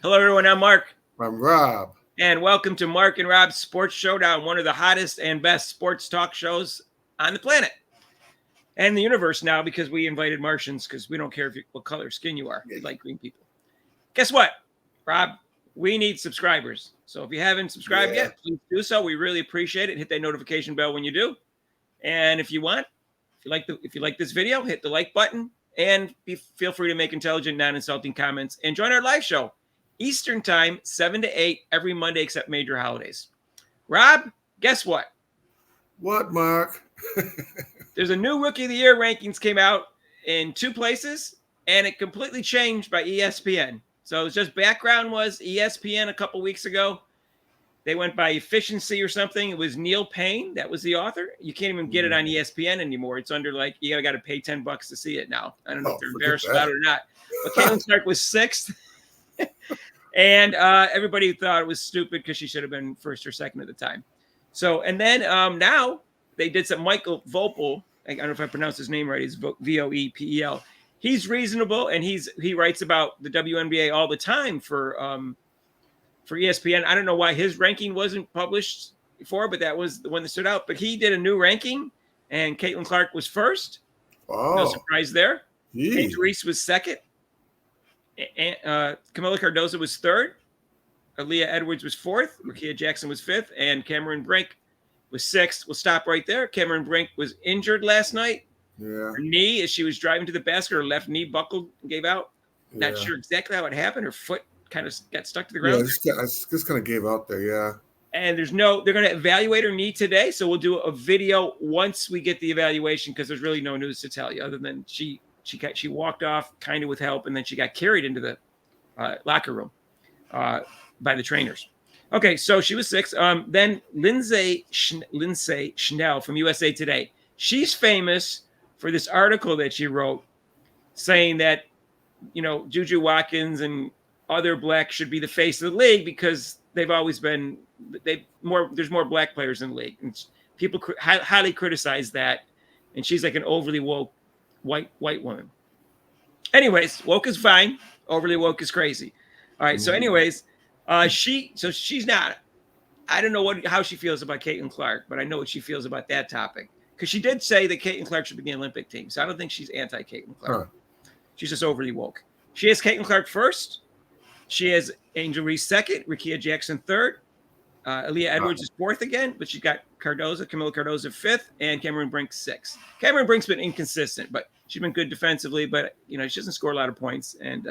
Hello, everyone. I'm Mark. I'm Rob. And welcome to Mark and Rob's Sports Showdown, one of the hottest and best sports talk shows on the planet and the universe now because we invited Martians because we don't care what color skin you are. We like green people. Guess what, Rob? We need subscribers. So if you haven't subscribed Yeah. yet, please do so. We really appreciate it. Hit that notification bell when you do. And if you like this video, hit the like button and feel free to make intelligent, non-insulting comments and join our live show. Eastern time, 7 to 8 every Monday except major holidays. Rob, guess what? What, Mark? There's a new Rookie of the Year rankings came out in 2 places, and it completely changed by ESPN. So it's just background was ESPN a couple weeks ago. They went by efficiency or something. It was Neil Payne. That was the author. You can't even get it on ESPN anymore. It's under you got to pay $10 to see it now. I don't know if they're embarrassed about it or not. But Caitlin Clark was 6th. And everybody thought it was stupid because she should have been 1st or 2nd at the time. So, and then now they did some Michael Vopel. I don't know if I pronounced his name right. It's Voepel. He's reasonable, and he writes about the WNBA all the time for ESPN. I don't know why his ranking wasn't published before, but that was the one that stood out. But he did a new ranking, and Caitlin Clark was 1st. Oh, no surprise there. Reese was 2nd. Camila Cardozo was 3rd. Aaliyah Edwards was 4th. Rickea Jackson was 5th. And Cameron Brink was 6th. We'll stop right there. Cameron Brink was injured last night. Yeah. Her knee, as she was driving to the basket, her left knee buckled and gave out. Yeah. Not sure exactly how it happened. Her foot kind of got stuck to the ground. Yeah, just kind of gave out there, yeah. And they're going to evaluate her knee today. So we'll do a video once we get the evaluation because there's really no news to tell you other than she walked off kind of with help, and then she got carried into the locker room by the trainers. Okay, so she was 6th. Then Lindsay Schnell from USA Today. She's famous for this article that she wrote saying that, Juju Watkins and other blacks should be the face of the league because they've always been there's more black players in the league. And people highly criticize that. And she's like an overly woke white woman. Anyways, woke is fine. Overly woke is crazy. All right. So anyways, she's not. I don't know how she feels about Caitlin Clark, but I know what she feels about that topic because she did say that Caitlin Clark should be in the Olympic team. So I don't think she's anti Caitlin Clark. Huh. She's just overly woke. She has Caitlin Clark 1st. She has Angel Reese 2nd. Rickea Jackson 3rd. Aaliyah Edwards is 4th again, but she got Camila Cardozo 5th, and Cameron Brink 6th. Cameron Brink's been inconsistent, but she's been good defensively. But she doesn't score a lot of points, and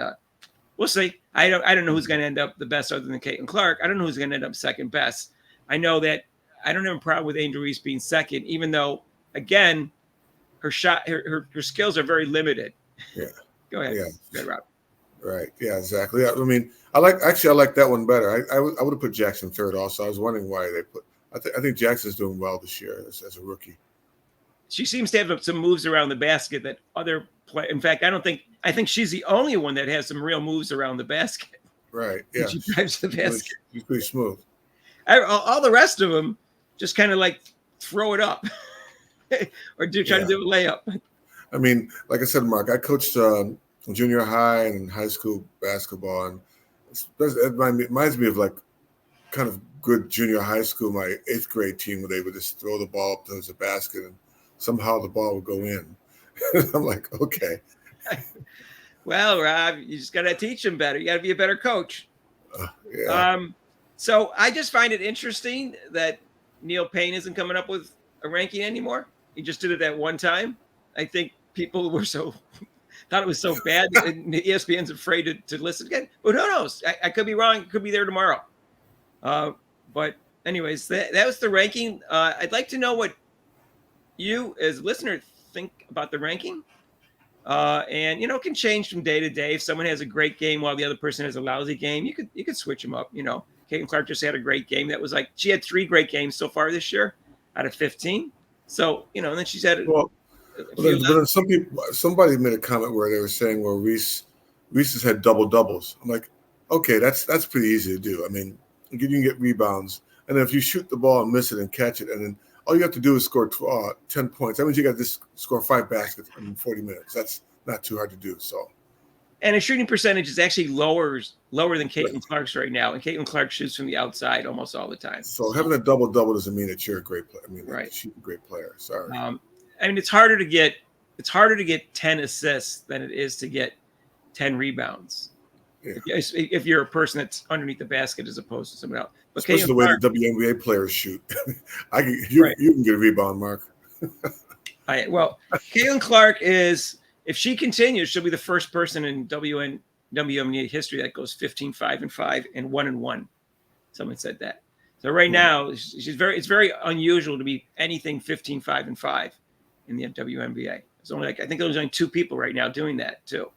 we'll see. I don't know who's going to end up the best other than Caitlin Clark. I don't know who's going to end up 2nd best. I know that I don't have a problem with Angel Reese being 2nd, even though again her skills are very limited. Yeah. Go ahead. Yeah. Go ahead, Rob. Right. Yeah. Exactly. I mean, I like that one better. I would have put Jackson 3rd also. I was wondering why they put. I think Jackson's doing well this year as a rookie. She seems to have some moves around the basket that other play. In fact, I think she's the only one that has some real moves around the basket. Right. Yeah. She drives the basket. She's pretty smooth. All the rest of them just kind of like throw it up or try to do a layup. I mean, like I said, Mark, I coached junior high and high school basketball, and it reminds me of like kind of good junior high school, my 8th grade team, where they would just throw the ball up to the basket and somehow the ball would go in. I'm like, okay. Well, Rob, you just got to teach them better. You got to be a better coach. Yeah. So I just find it interesting that Neil Payne isn't coming up with a ranking anymore. He just did it that one time. I think people were thought it was so bad that ESPN's afraid to listen again. But who knows? I could be wrong. It could be there tomorrow. But anyways, that was the ranking. I'd like to know what you as a listener think about the ranking. And it can change from day to day. If someone has a great game while the other person has a lousy game, you could switch them up. Caitlin Clark just had a great game. That was like she had 3 great games so far this year out of 15. So and then she's had then somebody made a comment where they were saying, well, Reese has had doubles. I'm like, okay, that's pretty easy to do. I mean, you can get rebounds, and then if you shoot the ball and miss it and catch it, and then all you have to do is score 10 points. That means you got to score 5 baskets in 40 minutes. That's not too hard to do. So And her shooting percentage is actually lower than Right. Caitlin Clark's right now. And Caitlin Clark shoots from the outside almost all the time. So having a double-double doesn't mean that you're a great player. I mean, Right. she's a great player. Sorry. I mean, it's harder to get 10 assists than it is to get 10 rebounds. Yeah. If you're a person that's underneath the basket as opposed to someone else. But especially the way the WNBA players shoot. You can get a rebound, Mark. Well, Caitlin Clark is, if she continues, she'll be the first person in WNBA history that goes 15-5-5 and 1-1. Someone said that. So right now, it's very unusual to be anything 15-5-5 in the WNBA. It's only I think there's only 2 people right now doing that too.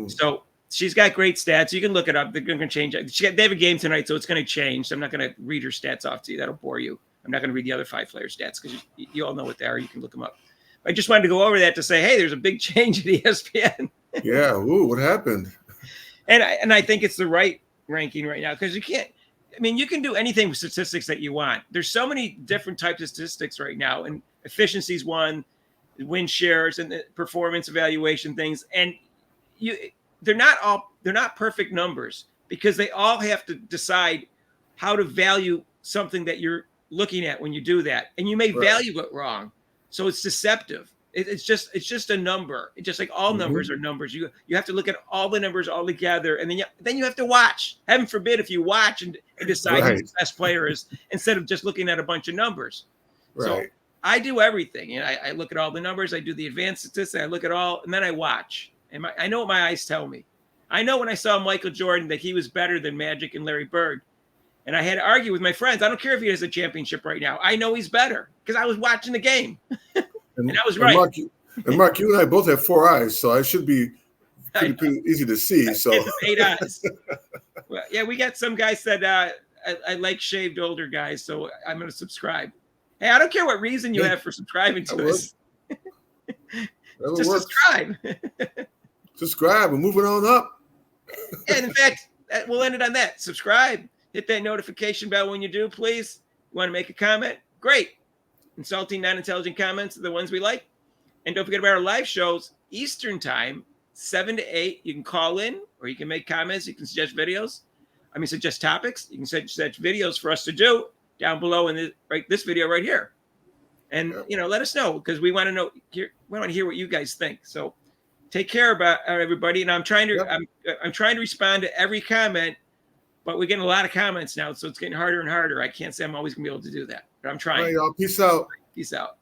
So she's got great stats. You can look it up. They're going to change it. They have a game tonight, so it's going to change. So I'm not going to read her stats off to you. That'll bore you. I'm not going to read the other 5 player stats because you all know what they are. You can look them up. I just wanted to go over that to say, hey, there's a big change at ESPN. Yeah. Ooh, what happened? And I think it's the right ranking right now because you can't. I mean, you can do anything with statistics that you want. There's so many different types of statistics right now, and efficiency's one, win shares, and the performance evaluation things. And they're not perfect numbers because they all have to decide how to value something that you're looking at when you do that, and you may value it wrong, so it's deceptive. It's just a number. It's just like all numbers are numbers. You have to look at all the numbers all together, and then you have to watch. Heaven forbid if you watch and decide who the best player is instead of just looking at a bunch of numbers. Right. So I do everything, and I look at all the numbers. I do the advanced statistics. I look at all, and then I watch. And I know what my eyes tell me. I know when I saw Michael Jordan that he was better than Magic and Larry Bird. And I had to argue with my friends. I don't care if he has a championship right now. I know he's better because I was watching the game. And I was right. Mark, you and I both have 4 eyes, so I should be pretty easy to see. So 8 eyes. Well, yeah, we got some guys that I like shaved older guys, so I'm going to subscribe. Hey, I don't care what reason you have for subscribing to us. Just subscribe. Subscribe. We're moving on up. And in fact, we'll end it on that. Subscribe. Hit that notification bell when you do, please. You want to make a comment? Great. Insulting, non-intelligent comments are the ones we like. And don't forget about our live shows, Eastern time, 7 to 8. You can call in or you can make comments. You can suggest suggest topics. You can suggest videos for us to do down below in this video right here. And, let us know because we want to know. We want to hear what you guys think. So take care about everybody. And I'm trying to respond to every comment, but we're getting a lot of comments now. So it's getting harder and harder. I can't say I'm always going to be able to do that, but I'm trying. All right, y'all. Peace out. Peace out.